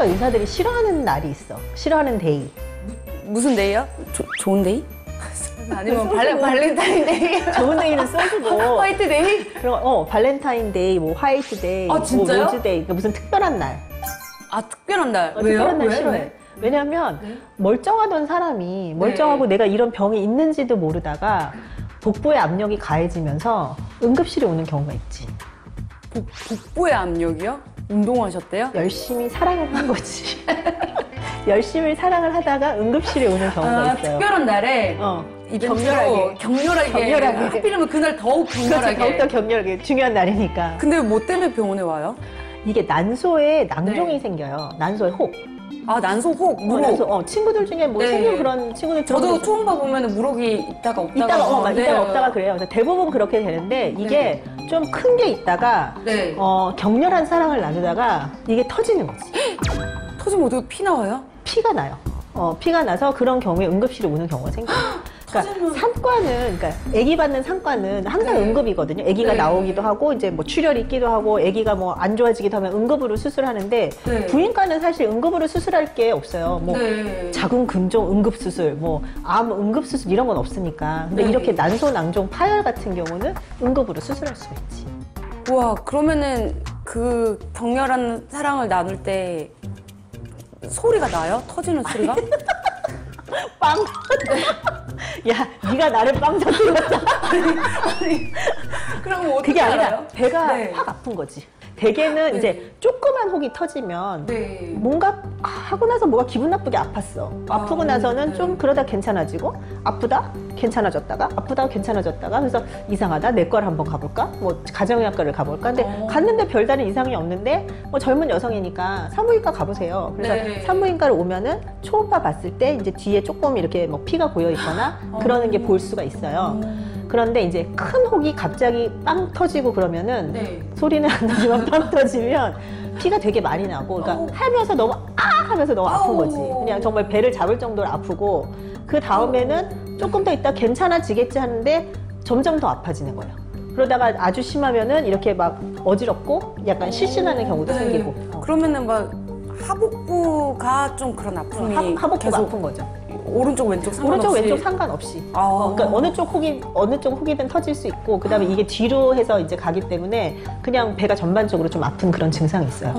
의사들이 싫어하는 날이 있어. 싫어하는 데이. 무슨 데이요? 좋은 데이? 아니면 발렌타인데이? 좋은 데이는 소주고. 화이트데이? 그럼 발렌타인데이, 뭐 화이트데이, 아, 진짜요? 뭐 로즈데이, 그러니까 무슨 특별한 날. 아, 특별한 날. 왜요? 특별한 날 왜? 싫어해. 왜? 왜냐면 네. 멀쩡하던 사람이 멀쩡하고 내가 이런 병이 있는지도 모르다가 복부의 압력이 가해지면서 응급실에 오는 경우가 있지. 복부의 압력이요? 운동하셨대요? 열심히 사랑을 한 거지. 열심히 사랑을 하다가 응급실에 오는 경우가 있어요. 특별한 날에 격렬하게. 격렬하게. 하필이면 그날 더욱 격렬하게. 더욱더 격렬하게. 중요한 날이니까. 근데 뭐 때문에 병원에 와요? 이게 난소에 낭종이 생겨요. 난소에 혹. 아, 난소혹, 무록. 친구들 중에 뭐 생긴 그런 친구들 저도 초음파 보면 무록이 있다가 없다가. 있다가 없다가 그래요. 그래서 대부분 그렇게 되는데 이게 좀 큰 게 있다가 격렬한 사랑을 나누다가 이게 터지는 거지. 터지면 어떻게 피 나와요? 피가 나요. 피가 나서 그런 경우에 응급실에 오는 경우가 생겨요. 그러니까 산과는, 그러니까 아기 받는 산과는 항상 응급이거든요. 아기가 나오기도 하고 이제 뭐 출혈이 있기도 하고 아기가 뭐 안 좋아지기도 하면 응급으로 수술하는데 부인과는 사실 응급으로 수술할 게 없어요. 뭐 자궁 근종 응급 수술, 뭐 암 응급 수술 이런 건 없으니까. 근데 이렇게 난소 낭종 파열 같은 경우는 응급으로 수술할 수가 있지. 우와, 그러면은 그 격렬한 사랑을 나눌 때 소리가 나요? 터지는 소리가? 빵! 야, 네가 나를 빵 터뜨렸다. 그럼 어떻게 그게 아니라 알아요? 배가 확 아픈 거지. 대개는 이제 조그만 혹이 터지면 뭔가 하고 나서 뭐가 기분 나쁘게 아팠어. 아프고 나서는 좀 그러다 괜찮아지고 아프다? 괜찮아졌다가 아프다 괜찮아졌다가 그래서 이상하다 내과를 한번 가볼까? 뭐 가정의학과를 가볼까? 근데 갔는데 별다른 이상이 없는데 뭐 젊은 여성이니까 산부인과 가보세요. 그래서 산부인과를 오면은 초음파 봤을 때 이제 뒤에 조금 이렇게 뭐 피가 고여 있거나 그러는 게 볼 수가 있어요. 그런데 이제 큰 혹이 갑자기 빵 터지고 그러면은 소리는 안 나지만 빵 터지면 피가 되게 많이 나고 그러니까 하면서 너무 하면서 너무 아픈 거지. 그냥 정말 배를 잡을 정도로 아프고 그 다음에는 조금 더 있다 괜찮아지겠지 하는데 점점 더 아파지는 거예요. 그러다가 아주 심하면은 이렇게 막 어지럽고 약간 실신하는 경우도 생기고. 그러면은 막 하복부가 좀 그런 아픔이 하복부가 계속 아픈 거죠. 오른쪽 왼쪽 상관없이. 오른쪽 왼쪽 상관없이. 그러니까 어느 쪽 혹이든 터질 수 있고 그다음에 이게 뒤로 해서 이제 가기 때문에 그냥 배가 전반적으로 좀 아픈 그런 증상이 있어요.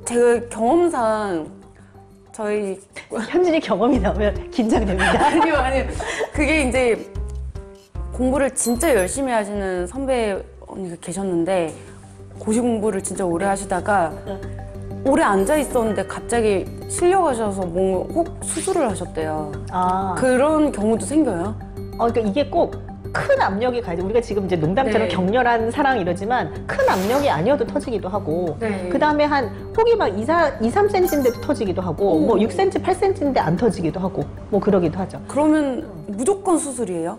제가 경험상 저희 현진이 경험이 나오면 긴장됩니다. 아니요. 그게 이제 공부를 진짜 열심히 하시는 선배 언니가 계셨는데 고시 공부를 진짜 오래 하시다가 오래 앉아 있었는데 갑자기 실려가셔서 혹 수술을 하셨대요. 그런 경우도 생겨요? 그러니까 이게 꼭 큰 압력이 가야지. 우리가 지금 이제 농담처럼 격렬한 사랑 이러지만 큰 압력이 아니어도 터지기도 하고 그 다음에 한 혹이 막 3cm인데도 터지기도 하고 뭐 6cm, 8cm인데 안 터지기도 하고 뭐 그러기도 하죠. 그러면 무조건 수술이에요?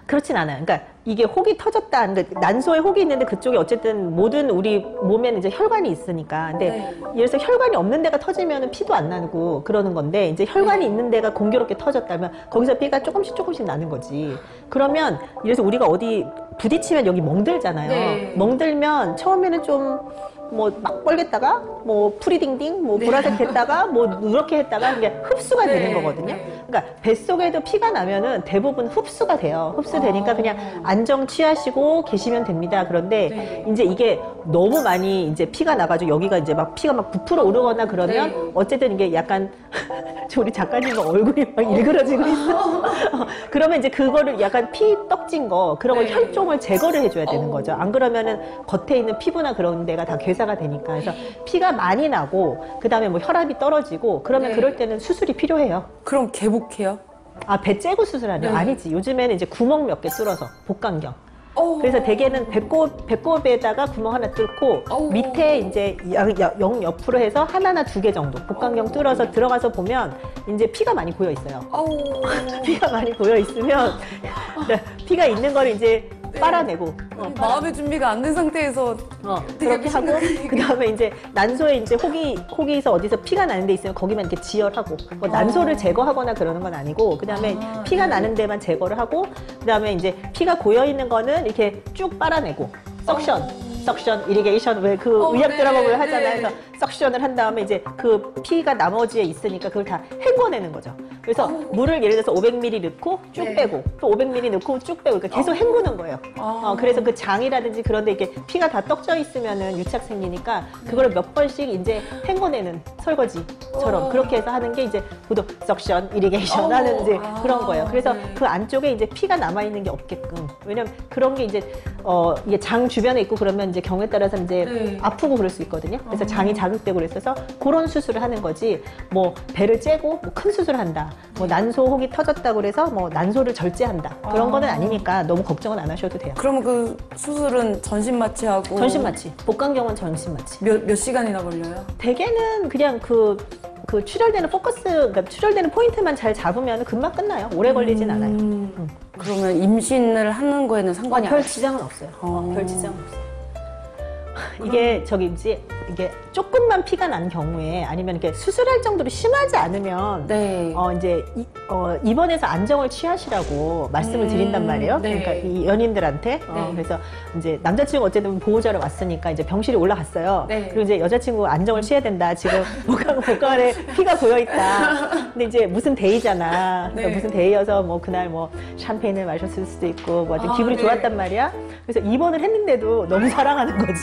그렇진 않아요. 그러니까 이게 혹이 터졌다. 그러니까 난소에 혹이 있는데 그쪽에 어쨌든 모든 우리 몸에는 이제 혈관이 있으니까. 근데 예를 들어서 혈관이 없는 데가 터지면 피도 안 나고 그러는 건데 이제 혈관이 있는 데가 공교롭게 터졌다면 거기서 피가 조금씩 나는 거지. 그러면 예를 들어서 우리가 어디 부딪히면 여기 멍들잖아요. 멍들면 처음에는 좀 뭐 막 뻘겠다가 뭐 프리딩딩 뭐 보라색 됐다가 뭐 누렇게 했다가 이게 흡수가 되는 거거든요. 그러니까 뱃속에도 피가 나면은 대부분 흡수가 돼요. 흡수되니까 그냥 안정 취하시고 계시면 됩니다. 그런데 이제 이게 너무 많이 이제 피가 나가지고 여기가 이제 막 피가 막 부풀어 오르거나 그러면 어쨌든 이게 약간 우리 작가님 얼굴이 막 일그러지고 있어. 그러면 이제 그거를 약간 피 떡진 거 그런 걸 혈종을 제거를 해줘야 되는 거죠. 안 그러면은 겉에 있는 피부나 그런 데가 다 괴사가 되니까. 그래서 피가 많이 나고 그 다음에 뭐 혈압이 떨어지고 그러면 그럴 때는 수술이 필요해요. 그럼 개복해요? 배 째고 수술하네요? 아니지. 요즘에는 이제 구멍 몇 개 뚫어서 복강경. 그래서 대개는 배꼽에다가 구멍 하나 뚫고 밑에 이제 영 옆으로 해서 하나나 두 개 정도 복강경 뚫어서 들어가서 보면 이제 피가 많이 고여 있어요. 피가 많이 고여 있으면 피가 있는 걸 이제 빨아내고 마음의 준비가 안 된 상태에서 그렇게 하고 그 다음에 이제 난소에 이제 혹이서 어디서 피가 나는 데 있으면 거기만 이렇게 지혈하고 뭐 난소를 제거하거나 그러는 건 아니고 그 다음에 피가 나는 데만 제거를 하고 그 다음에 이제 피가 고여 있는 거는 이렇게 쭉 빨아내고 석션 석션, 이리게이션 왜 그 의학 드라마 보면 하잖아요. 그래서 석션을 한 다음에 이제 그 피가 나머지에 있으니까 그걸 다 헹궈내는 거죠. 그래서 물을 예를 들어서 500ml 넣고 쭉 빼고 또 500ml 넣고 쭉 빼고 그러니까 계속 헹구는 거예요. 그래서 그 장이라든지 그런데 이렇게 피가 다 떡져 있으면은 유착 생기니까 그거를 몇 번씩 이제 헹궈내는 설거지처럼 그렇게 해서 하는 게 이제 보통 석션, 이리게이션 하는 이제 그런 거예요. 그래서 그 안쪽에 이제 피가 남아 있는 게 없게끔. 왜냐면 그런 게 이제 이게 장 주변에 있고 그러면 이제 경우에 따라서 이제 아프고 그럴 수 있거든요. 그래서 장이 자극되고 그래서 그런 수술을 하는 거지. 뭐 배를 째고 뭐 큰 수술을 한다. 뭐 난소 혹이 터졌다고 그래서 뭐 난소를 절제한다. 그런 거는 아니니까 너무 걱정은 안 하셔도 돼요. 그러면 그 수술은 전신 마취하고 전신 마취. 복강경은 전신 마취. 몇 시간이나 걸려요? 대개는 그냥 그 출혈되는 포커스, 그러니까 출혈되는 포인트만 잘 잡으면 금방 끝나요. 오래 걸리진 않아요. 그러면 임신을 하는 거에는 상관이 별 지장은 없어요. 별 지장은 없어요. 이게 이게 조금만 피가 난 경우에 아니면 이렇게 수술할 정도로 심하지 않으면 이제 입원해서 안정을 취하시라고 말씀을 드린단 말이에요. 그러니까 이 연인들한테 그래서 이제 남자친구 어쨌든 보호자로 왔으니까 이제 병실에 올라갔어요. 그리고 이제 여자친구 안정을 취해야 된다. 지금 복강에 피가 고여 있다. 근데 이제 무슨 데이잖아. 그러니까 무슨 데이여서 뭐 그날 뭐 샴페인을 마셨을 수도 있고 뭐 하여튼 기분이 좋았단 말이야. 그래서 입원을 했는데도 너무 사랑하는 거지.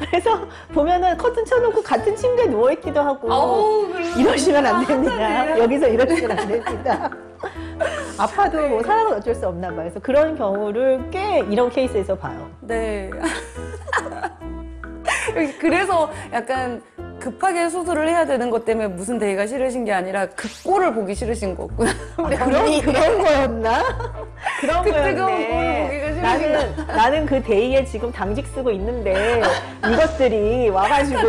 그래서 보면은 커튼 쳐놓고 같은 침대에 누워있기도 하고 이러시면 안 됩니다. 여기서 이러시면 안 됩니다. 아파도 뭐 사랑은 어쩔 수 없나 봐요. 그래서 그런 경우를 꽤 이런 케이스에서 봐요. 네. 그래서 약간 급하게 수술을 해야 되는 것 때문에 무슨 데이가 싫으신 게 아니라 그 꼴을 보기 싫으신 거구나. 그런 거였나? 그런 그 뜨거운 거였네. 꼴을 보기가 싫으신 나는 그 데이에 지금 당직 쓰고 있는데 이것들이 와가지고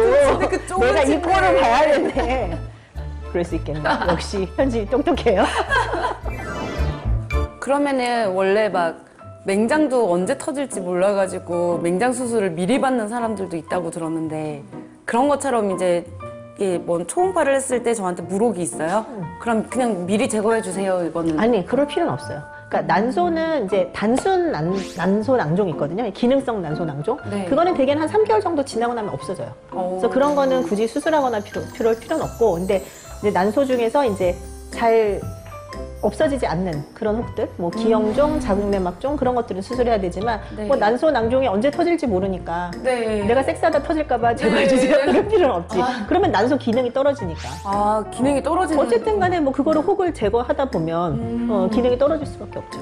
내가 이 꼴을 봐야 되네. 그럴 수 있겠네. 역시 현진이 똑똑해요. 그러면은 원래 막 맹장도 언제 터질지 몰라가지고 맹장 수술을 미리 받는 사람들도 있다고 들었는데 그런 것처럼 이제 이게 뭐 초음파를 했을 때 저한테 물혹이 있어요? 그럼 그냥 미리 제거해 주세요 이거는? 아니 그럴 필요는 없어요. 그러니까 난소는 이제 단순 난소 낭종이 있거든요. 기능성 난소 낭종. 그거는 대개는 한 3개월 정도 지나고 나면 없어져요. 그래서 그런 거는 굳이 수술하거나 필요할 필요는 없고, 근데 이제 난소 중에서 이제 잘 없어지지 않는 그런 혹들, 뭐 기형종, 자궁내막종 그런 것들은 수술해야 되지만 뭐 난소 낭종이 언제 터질지 모르니까 내가 섹스하다 터질까봐 제거해주세요 그럴 필요는 없지. 그러면 난소 기능이 떨어지니까. 기능이 떨어지는. 어쨌든 간에 뭐 그거를 혹을 제거하다 보면 기능이 떨어질 수밖에 없죠.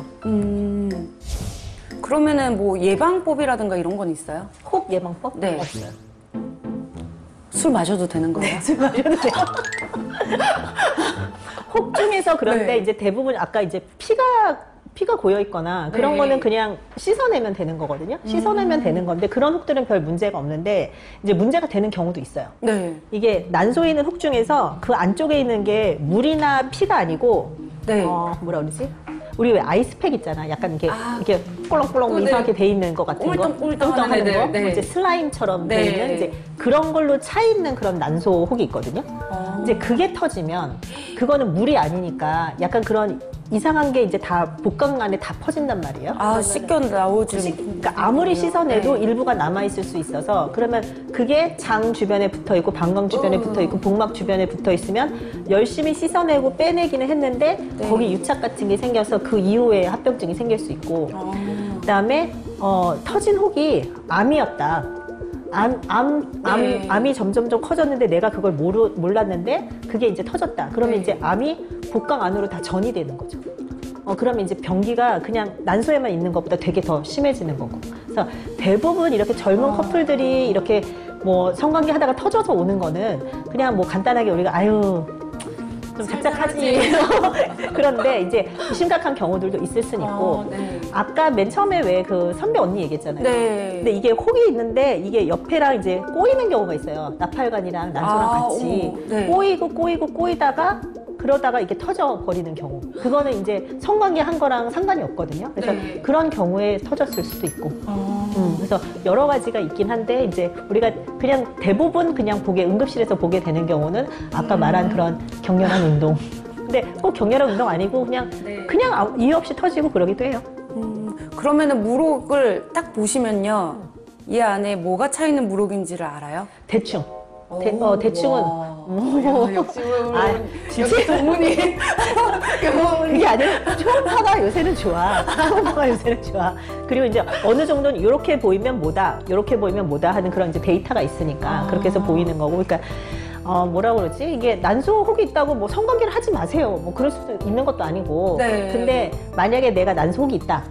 그러면은 뭐 예방법이라든가 이런 건 있어요? 혹 예방법? 네. 없어요. 술 마셔도 되는 거예요? 술 마셔도 돼요. 혹 중에서 그런데 네. 이제 대부분 아까 이제 피가 고여 있거나 그런 네. 거는 그냥 씻어내면 되는 거거든요. 씻어내면 되는 건데 그런 혹들은 별 문제가 없는데 이제 문제가 되는 경우도 있어요. 네. 이게 난소에 있는 혹 중에서 그 안쪽에 있는 게 물이나 피가 아니고 네. 뭐라 그러지? 우리 왜 아이스팩 있잖아. 약간 이렇게 꿀렁꿀렁 네. 이상하게 돼 있는 것 같은 거. 꿀떡꿀떡 하는 거. 하는 애들. 네. 이제 슬라임처럼 돼 네. 있는 이제 그런 걸로 차 있는 그런 난소 혹이 있거든요. 이제 그게 터지면 그거는 물이 아니니까 약간 그런 이상한 게 이제 다 복강 안에 다 퍼진단 말이에요. 씻겨 나오지. 그러니까 아무리 씻어내도 일부가 남아있을 수 있어서 그러면 그게 장 주변에 붙어있고 방광 주변에 붙어있고 복막 주변에 붙어있으면 열심히 씻어내고 빼내기는 했는데 거기 유착 같은 게 생겨서 그 이후에 합병증이 생길 수 있고 그다음에 터진 혹이 암이었다. 암이 점점점 커졌는데 내가 그걸 몰랐는데 그게 이제 터졌다. 그러면 이제 암이 복강 안으로 다 전이 되는 거죠. 그러면 이제 병기가 그냥 난소에만 있는 것보다 되게 더 심해지는 거고. 그래서 대부분 이렇게 젊은 커플들이 이렇게 뭐 성관계 하다가 터져서 오는 거는 그냥 뭐 간단하게 우리가 좀 착착하지. 그런데 이제 심각한 경우들도 있을 수는 있고. 아까 맨 처음에 왜 그 선배 언니 얘기했잖아요. 근데 이게 혹이 있는데 이게 옆에랑 이제 꼬이는 경우가 있어요. 나팔관이랑 난소랑 같이. 꼬이다가 그러다가 이게 터져 버리는 경우. 그거는 이제 성관계 한 거랑 상관이 없거든요. 그래서 그런 경우에 터졌을 수도 있고. 그래서 여러 가지가 있긴 한데 이제 우리가 그냥 대부분 그냥 응급실에서 보게 되는 경우는 아까 말한 그런 격렬한 운동. 근데 꼭 격렬한 운동 아니고 그냥 이유 없이 터지고 그러기도 해요. 그러면은 물혹을 딱 보시면요. 이 안에 뭐가 차 있는 무록인지를 알아요? 대충. 대충은. 야, 역시 아, 역시 전문이. 그게 아니라 초음파가 요새는 좋아. 초음파가 요새는 좋아. 그리고 이제 어느 정도는 이렇게 보이면 뭐다, 이렇게 보이면 뭐다 하는 그런 이제 데이터가 있으니까 그렇게 해서 보이는 거고. 그러니까 뭐라 그러지? 이게 난소 혹이 있다고 뭐 성관계를 하지 마세요. 뭐 그럴 수도 있는 것도 아니고. 네. 근데 만약에 내가 난소 혹이 있다.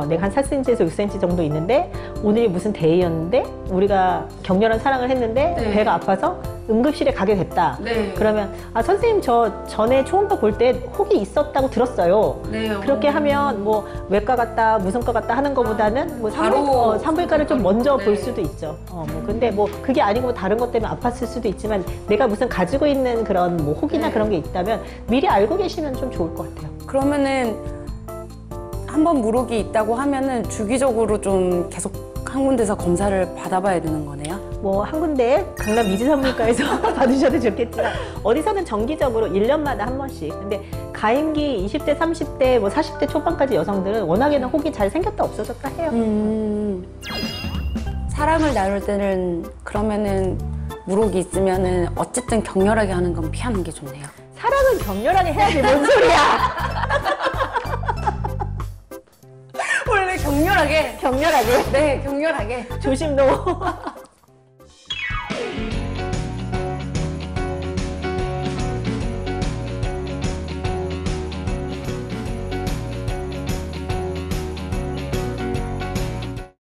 내가 한 4cm에서 6cm 정도 있는데 오늘이 무슨 데이였는데 우리가 격렬한 사랑을 했는데 네. 배가 아파서 응급실에 가게 됐다. 네. 그러면 선생님 저 전에 초음파 볼 때 혹이 있었다고 들었어요. 네. 그렇게 하면 뭐 외과 갔다 무슨과 갔다 하는 것보다는 뭐 바로 산부인과를 좀 먼저 네. 볼 수도 있죠. 뭐 근데 뭐 그게 아니고 다른 것 때문에 아팠을 수도 있지만 내가 무슨 가지고 있는 그런 뭐 혹이나 네. 그런 게 있다면 미리 알고 계시면 좀 좋을 것 같아요. 그러면은 한번 무록이 있다고 하면은 주기적으로 좀 계속 한 군데서 검사를 받아봐야 되는 거네요? 뭐 한 군데 강남 이지산부인과에서 받으셔도 좋겠지만 어디서든 정기적으로 1년마다 한 번씩. 근데 가임기 20대, 30대, 뭐 40대 초반까지 여성들은 워낙에는 혹이 잘 생겼다 없어졌다 해요. 사람을 나눌 때는 그러면은 무록이 있으면은 어쨌든 격렬하게 하는 건 피하는 게 좋네요. 사랑은 격렬하게 해야지 뭔 소리야. 원래 격렬하게. 격렬하게. 네, 격렬하게. 조심도.